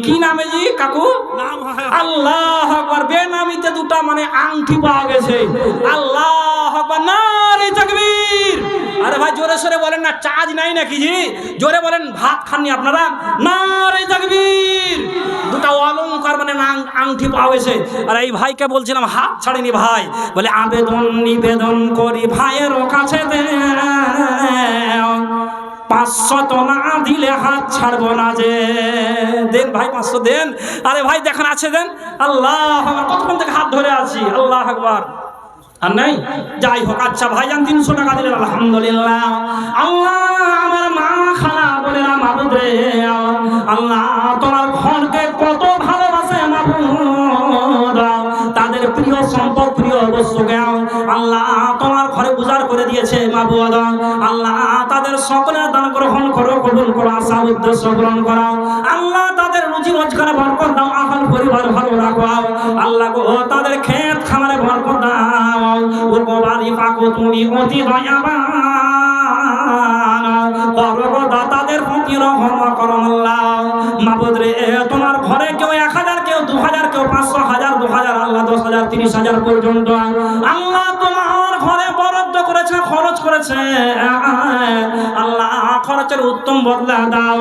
কি নামে জি কাকু? আল্লাহ আকবার। বেনামিতে দুটা মানে আংটি পাওয়া গেছে। আল্লাহ আকবার, নারে তাকবীর। আরে ভাই জোরে সরে বলেন না, চার্জ নাই নাকি জি? জোরে বলেন, ভাত খাননি আপনারা? নারে তাকবীর। দুটা অলংকার মানে আংটি পাওয়া গেছে। আর এই ভাইকে বলছিলাম হাত ছাড়েনি ভাই, বলে আবেদন নিবেদন করি ভাইয়ের কাছে দে, 500 না দিলে হাত ছাড়বো না যে। দেন ভাই 500 দেন। আরে ভাই দেখেন আছে দেন। আল্লাহ আকবার, কতক্ষণ থেকে হাত ধরে আছি। আল্লাহ আকবার। আর নাই, যাই হোক। আচ্ছা ভাইজান 300 টাকা দিলেন, আলহামদুলিল্লাহ। আল্লাহ আমার মা খালা বলে না মাবুদ রে, আল্লাহ তোমার ঘরকে কত ভালোবাসে মাবুদ, তাদের প্রিয় সম্পদ প্রিয় বস্তুকে আল্লাহ তোমার ঘরে উজাড় করে দিয়েছে মাবুদ। আল্লাহ তাদের সকলের দান গ্রহণ করো, কবুল করো, আশা উদ্দেশ্য পূরণ করো। আল্লাহ তাদের রুজি রোজগারে বরকত দাও, আহল পরিবার ভালো রাখো। আল্লাহ গো তাদের ক্ষেত খামারে বরকত দাও। ও বাড়ি পাকো তুমি অতি দয়াবান, পরগদা তাদের প্রতি রহম করো আল্লাহ মাবুদ রে। তোমার ঘরে কেউ 1000, কেউ 2000, কেউ 500, 1000, 2000, আল্লাহ 10,000, 30,000 পর্যন্ত আল্লাহ তোমার ঘরে বরাদ্দ করেছে, খরচ করেছে। আল্লাহ খরচের উত্তম বদলা দাও।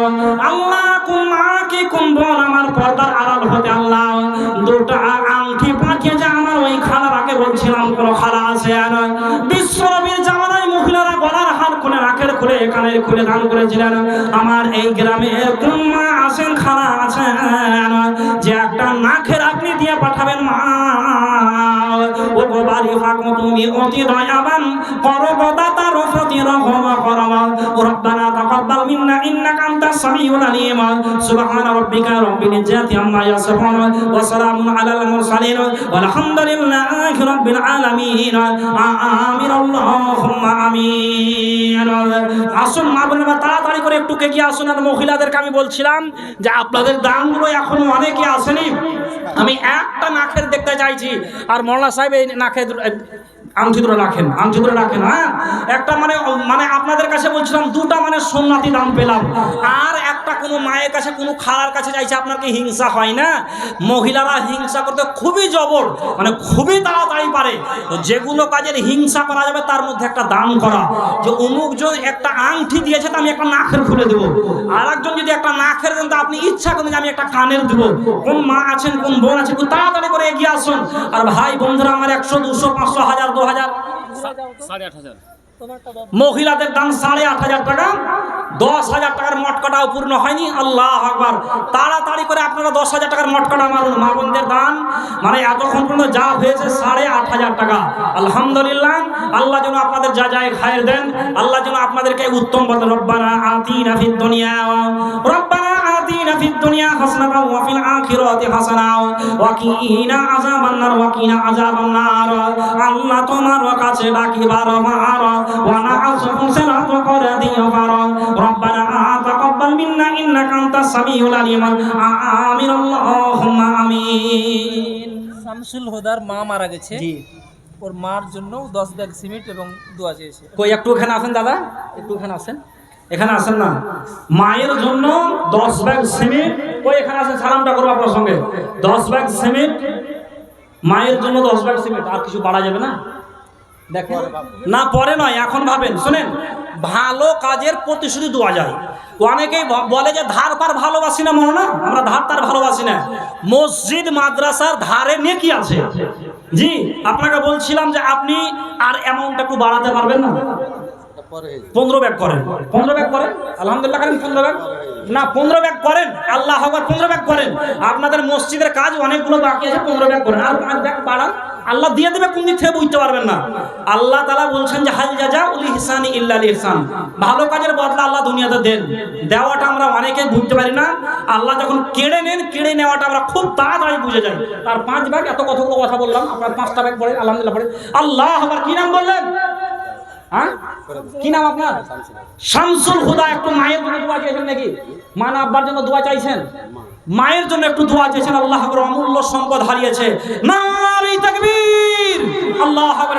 আল্লাহ কোন মা কি কোন বোন আমার পর্দার আড়াল হতে আল্লাহ দুটা আংটি পাঠিয়ে যে আমার ওই খালারাকে বলছিলাম কোন খালা আছে আর বিশ্বনবীর জামানায় মহিলারা গলার হার খুলে, নাকের খুলে, কানের খুলে দান করেছিলেন। আমার এই গ্রামে কোন মা আছেন, খালা আছেন যে একটা নাকের আপনি দিয়ে পাঠাবেন মা? ও গো বাড়ি ফাঁকো তুমি অতি দয়াবান, পরগদা তার প্রতি রহম করো। রব্বানা তাকাব্বাল মিন্না ইন্নাকা আনতাস সামিউল আলিম। সুবহানা রাব্বিকা রাব্বিল ইজ্জাতি আম্মা ইয়াসিফুন ওয়া সালামুন আলাল মুরসালিন ওয়ালহামদুলিল্লাহি রাব্বিল আলামিন। আমিন আল্লাহুম্মা আমিন। আসুন মা বোনেরা তাড়াতাড়ি করে একটু এগিয়ে আসুন। আর মহিলাদেরকে আমি বলছিলাম যে আপনাদের দানগুলো এখনো অনেকে আসেনি, আমি একটা নাকের দেখতে চাইছি। আর মওলানা সাহেব এই নাকে আংটি ধরে রাখেন, আংটি ধরে রাখেন। হ্যাঁ, একটা মানে আপনাদের কাছে বলছিলাম দুটা মানে সোমনাথি দাম পেলাম। আর একটা কোনো মায়ের কাছে, কোনো খালার কাছে চাইছে। আপনার কি হিংসা হয় না? মহিলারা হিংসা করতে খুবই জবর, মানে খুবই তাড়াতাড়ি পারে। তো যেগুলো কাজের হিংসা করা যাবে তার মধ্যে একটা দান করা, যে অমুক জন একটা আংটি দিয়েছে তো আমি একটা নাকের খুলে দেবো। আর একজন যদি একটা নাকের দেন তো আপনি ইচ্ছা করেন যে আমি একটা কানের দেবো। কোন মা আছেন, কোন বোন আছেন, তাড়াতাড়ি করে এগিয়ে আসুন। আর ভাই বন্ধুরা আমার 100, 200, 500, 1000, 2000, 8,500 মহিলাদের দাম 8,500 টাকা। 10,000 টাকার মটকাটাও পূর্ণ হয়নি। আল্লাহ আকবার। তাড়াতাড়ি করে আপনারা 10,000 টাকার মটকাটা মারুন। মা বোনদের দান মানে এতক্ষণ পর্যন্ত যা হয়েছে 8,500 টাকা। আলহামদুলিল্লাহ। আল্লাহ যেন আপনাদের যা যায় খায়ের দেন। আল্লাহ যেন আপনাদেরকে উত্তম বলেন। রব্বানা আতিনা ফিদ দুনিয়া রব্বানা আতিনা ফিদ দুনিয়া হাসানাতাও ওয়া ফিল আখিরাতি হাসানাও ওয়া কিনা আযাবান নার ওয়া কিনা আযাবান নার। আল্লাহ তোমার কাছে ডাকি বারবার, ওয়া না'যুফু সিরাত করে দিও বারো। রব্বানা তাকাব্বাল মিন্না ইন্নাকা আনতাস সামিউল আলিম। আমিন আল্লাহুম্মা আমিন। শামসুল হুদার মা মারা গেছে, ওর মার জন্য 10 ব্যাগ সিমেন্ট এবং দোয়া চেয়েছে। কই একটু এখানে আসেন দাদা, একটু এখানে আসেন। এখানে আসেন না, মায়ের জন্য 10 ব্যাগ সিমেন্ট। কই এখানে আসেন, সালামটা করবো আপনার সঙ্গে। 10 ব্যাগ সিমেন্ট মায়ের জন্য, 10 ব্যাগ সিমেন্ট। আর কিছু বাড়া যাবে না? দেখেন না, পরে নয়, এখন ভাবেন। শুনেন, ভালো কাজের প্রতিশ্রুতি দেওয়া যায়। অনেকেই বলে যে ধার পার ভালোবাসি না, মনে না, আমরা ধার তার ভালোবাসি না। মসজিদ মাদ্রাসার ধারে নেকি আছে। জি, আপনাকে বলছিলাম যে আপনি আর অ্যামাউন্টটা একটু বাড়াতে পারবেন না? 15 ব্যাগ করেন, 15 ব্যাগ করেন। আলহামদুলিল্লাহ করেন 15 ব্যাগ না, 15 ব্যাগ করেন। আল্লাহ আকবার, 15 ব্যাগ করেন। আপনাদের মসজিদের কাজ অনেকগুলো বাকি আছে, 15 ব্যাগ করেন। আর 5 ব্যাগ বাড়ান, আল্লাহ দিয়ে দেবে। কোন দিক থেকে বুঝতে পারবেন না। আল্লাহ তাআলা বলছেন যে হাল জাযাউল ইহসানি ইল্লাল ইহসান। ভালো কাজের বদলা আল্লাহ দুনিয়াতে দেন। দেওয়াটা আমরা অনেকেই বুঝতে পারি না। আল্লাহ যখন কেড়ে নেন, কেড়ে নেওয়াটা আমরা খুব তাড়াতাড়ি বুঝে যাই। তার 5 ব্যাগ, এত কতগুলো কথা বললাম, আপনার 5টা ব্যাগ পড়ে আলহামদুলিল্লাহ পড়ে। আল্লাহ আকবার। কি নাম বললেন? হ্যাঁ, কি নাম আপনার? শামসুল হুদা। একটু মায়ের জন্য দোয়া চাইছেন নাকি? মা না আব্বার জন্য দোয়া চাইছেন? মায়ের জন্য একটু দোয়া চেয়েছেন। আল্লাহ আকবার। অমূল্য সম্পদ হারিয়েছে। নারে তাকবীর। আল্লাহ আকবার।